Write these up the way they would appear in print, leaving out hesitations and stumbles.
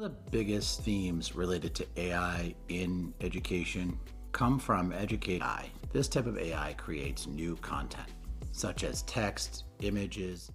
The biggest themes related to AI in education come from Educate AI. This type of AI creates new content, such as text, images.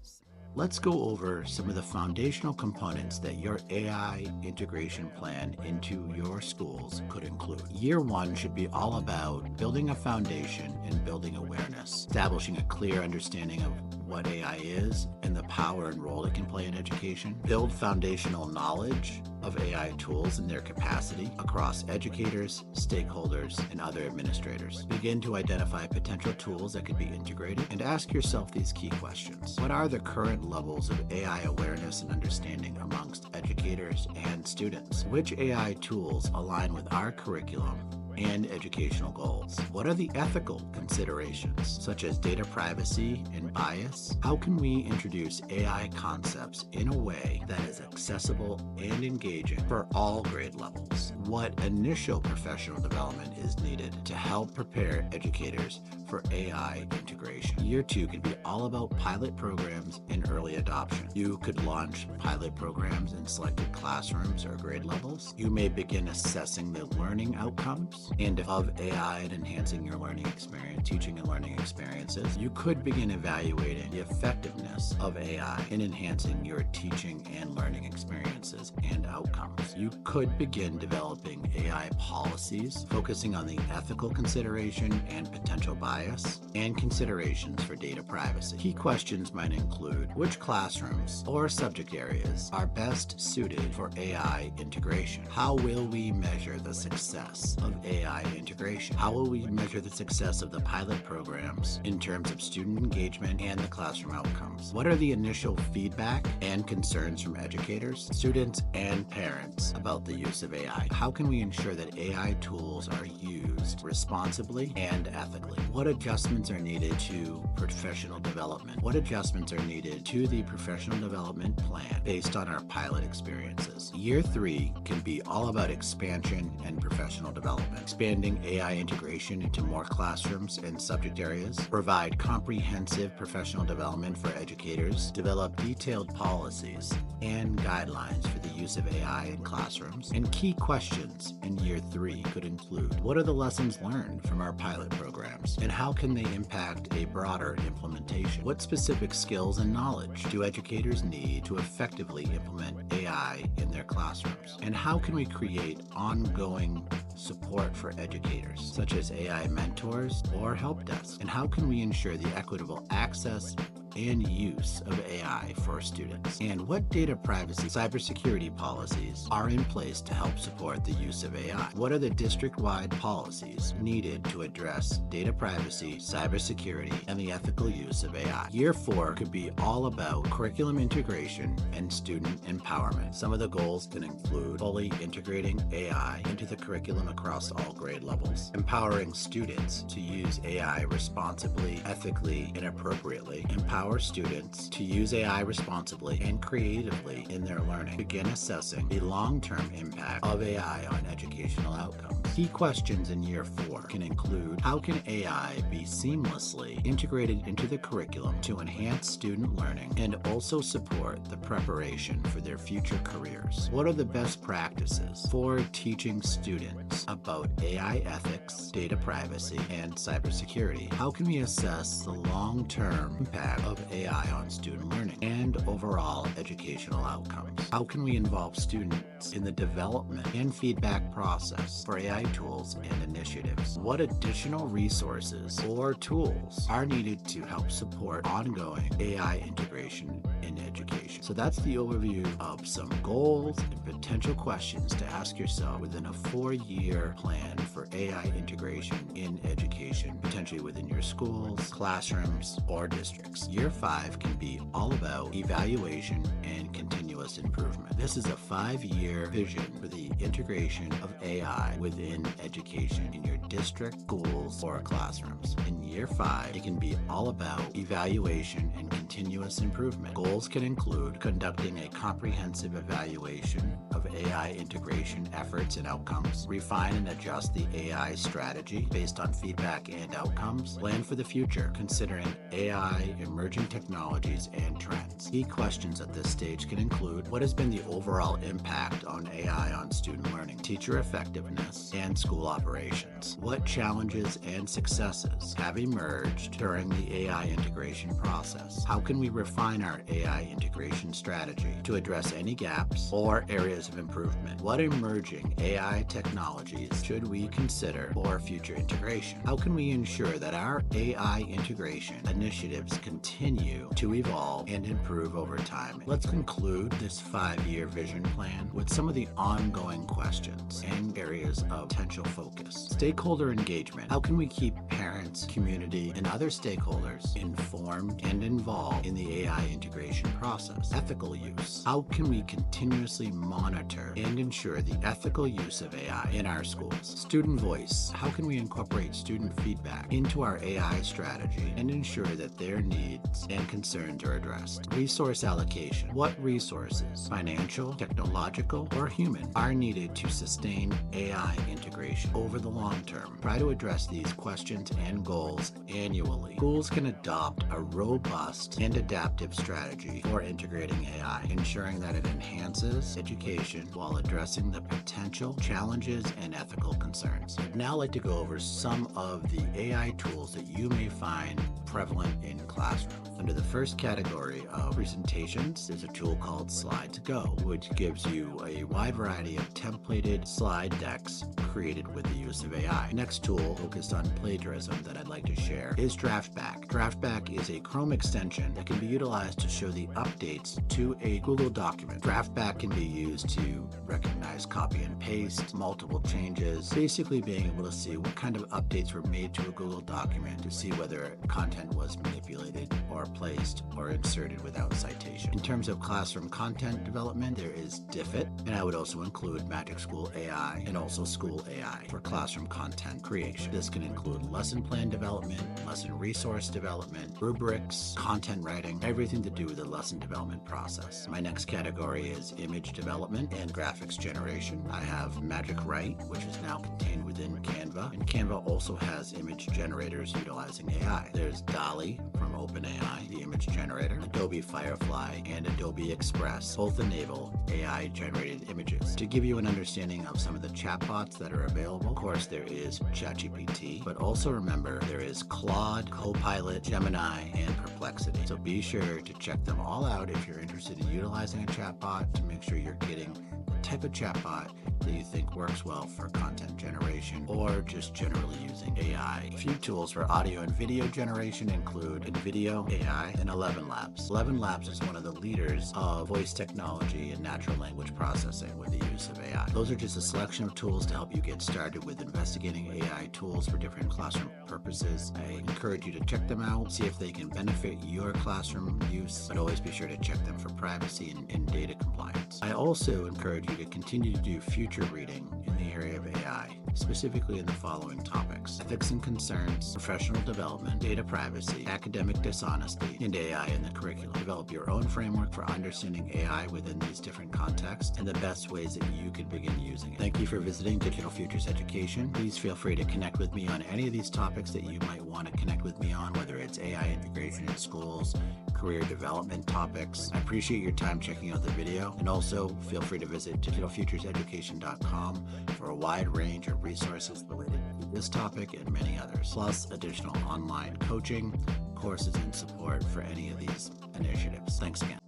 Let's go over some of the foundational components that your AI integration plan into your schools could include. Year one should be all about building a foundation and building awareness, establishing a clear understanding of what AI is and the power and role it can play in education. Build foundational knowledge of AI tools and their capacity across educators, stakeholders, and other administrators. Begin to identify potential tools that could be integrated and ask yourself these key questions. What are the current levels of AI awareness and understanding amongst educators and students? Which AI tools align with our curriculum and educational goals? What are the ethical considerations, such as data privacy and bias? How can we introduce AI concepts in a way that is accessible and engaging for all grade levels? What initial professional development is needed to help prepare educators for AI integration? Year two could be all about pilot programs and early adoption. You could launch pilot programs in selected classrooms or grade levels. You may begin assessing the learning outcomes and of AI and enhancing your learning experience, teaching and learning experiences. You could begin evaluating the effectiveness of AI in enhancing your teaching and learning experiences and outcomes. You could begin developing AI policies, focusing on the ethical consideration and potential bias, and considerations for data privacy. Key questions might include which classrooms or subject areas are best suited for AI integration? How will we measure the success of AI integration? How will we measure the success of the pilot programs in terms of student engagement and the classroom outcomes? What are the initial feedback and concerns from educators, students, and parents about the use of AI? How can we ensure that AI tools are used responsibly and ethically? What adjustments are needed to professional development? What adjustments are needed to the professional development plan based on our pilot experiences? Year three can be all about expansion and professional development. Expanding AI integration into more classrooms and subject areas, provide comprehensive professional development for educators, develop detailed policies and guidelines for the use of AI in classrooms. And key questions in year three could include, what are the lessons learned from our pilot programs and how can they impact a broader implementation? What specific skills and knowledge do educators need to effectively implement AI in their classrooms? And how can we create ongoing support for educators, such as AI mentors or help desks? And how can we ensure the equitable access and use of AI for students? And what data privacy, cybersecurity policies are in place to help support the use of AI? What are the district-wide policies needed to address data privacy, cybersecurity, and the ethical use of AI? Year four could be all about curriculum integration and student empowerment. Some of the goals can include fully integrating AI into the curriculum across all grade levels, empowering students to use AI responsibly, ethically, and appropriately, empower students to use AI responsibly and creatively in their learning. Begin assessing the long-term impact of AI on educational outcomes. Key questions in year four can include, how can AI be seamlessly integrated into the curriculum to enhance student learning and also support the preparation for their future careers? What are the best practices for teaching students about AI ethics, data privacy, and cybersecurity? How can we assess the long-term impact of AI on student learning and overall educational outcomes? How can we involve students in the development and feedback process for AI tools and initiatives? What additional resources or tools are needed to help support ongoing AI integration in education? So that's the overview of some goals and potential questions to ask yourself within a 4-year plan for AI integration in education, potentially within your schools, classrooms, or districts. Year five can be all about evaluation and continuous improvement. This is a 5-year vision for the integration of AI within education in your district, schools, or classrooms. In year five, it can be all about evaluation and continuous improvement. Goals can include conducting a comprehensive evaluation of AI integration efforts and outcomes, refine and adjust the AI strategy based on feedback and outcomes, plan for the future, considering AI emerging emerging technologies and trends. Key questions at this stage can include: what has been the overall impact on AI on student learning, teacher effectiveness, and school operations? What challenges and successes have emerged during the AI integration process? How can we refine our AI integration strategy to address any gaps or areas of improvement? What emerging AI technologies should we consider for future integration? How can we ensure that our AI integration initiatives continue to evolve and improve over time? Let's conclude this 5-year vision plan with some of the ongoing questions and areas of potential focus. Stakeholder engagement. How can we keep parents, community, and other stakeholders informed and involved in the AI integration process? Ethical use. How can we continuously monitor and ensure the ethical use of AI in our schools? Student voice. How can we incorporate student feedback into our AI strategy and ensure that their needs and concerns are addressed? Resource allocation. What resources, financial, technological, or human, are needed to sustain AI integration over the long term? Try to address these questions and goals annually. Schools can adopt a robust and adaptive strategy for integrating AI, ensuring that it enhances education while addressing the potential challenges and ethical concerns. I'd now like to go over some of the AI tools that you may find prevalent in classrooms. Under the first category of presentations, there's a tool called Slide to Go, which gives you a wide variety of templated slide decks created with the use of AI. Next tool focused on plagiarism that I'd like to share is Draftback. Draftback is a Chrome extension that can be utilized to show the updates to a Google document. Draftback can be used to recognize copy and paste, multiple changes, basically being able to see what kind of updates were made to a Google document to see whether content was manipulated or placed or inserted without citation. In terms of classroom content development, there is Diffit, and I would also include Magic School AI and also School AI for classroom content creation. This can include lesson plan development, lesson resource development, rubrics, content writing, everything to do with the lesson development process. My next category is image development and graphics generation. I have Magic Write, which is now contained within Canva, and Canva also has image generators utilizing AI. There's DALL-E from OpenAI, the image generator, Adobe Firefly, and Adobe Express both enable AI-generated images. To give you an understanding of some of the chatbots that are available, of course, there is ChatGPT, but also remember there is Claude, Copilot, Gemini, and Perplexity. So be sure to check them all out if you're interested in utilizing a chatbot to make sure you're getting the type of chatbot that you think works well for content generation or just generally using AI. A few tools for audio and video generation include InVideo AI and 11 Labs. 11 Labs is one of the leaders of voice technology and natural language processing with the use of AI. Those are just a selection of tools to help you get started with investigating AI tools for different classroom purposes. I encourage you to check them out, see if they can benefit your classroom use, but always be sure to check them for privacy and data compliance. I also encourage you to continue to do future reading in the area of AI, specifically in the following topics: ethics and concerns, professional development, data privacy, academic dishonesty, and AI in the curriculum. Develop your own framework for understanding AI within these different contexts and the best ways that you can begin using it. Thank you for visiting Digital Futures Education. Please feel free to connect with me on any of these topics that you might want to connect with me on, whether it's AI integration in schools, career development topics. I appreciate your time checking out the video, and also feel free to visit digitalfutureseducation.com for a wide range of resources related to this topic and many others, plus additional online coaching, courses, and support for any of these initiatives. Thanks again.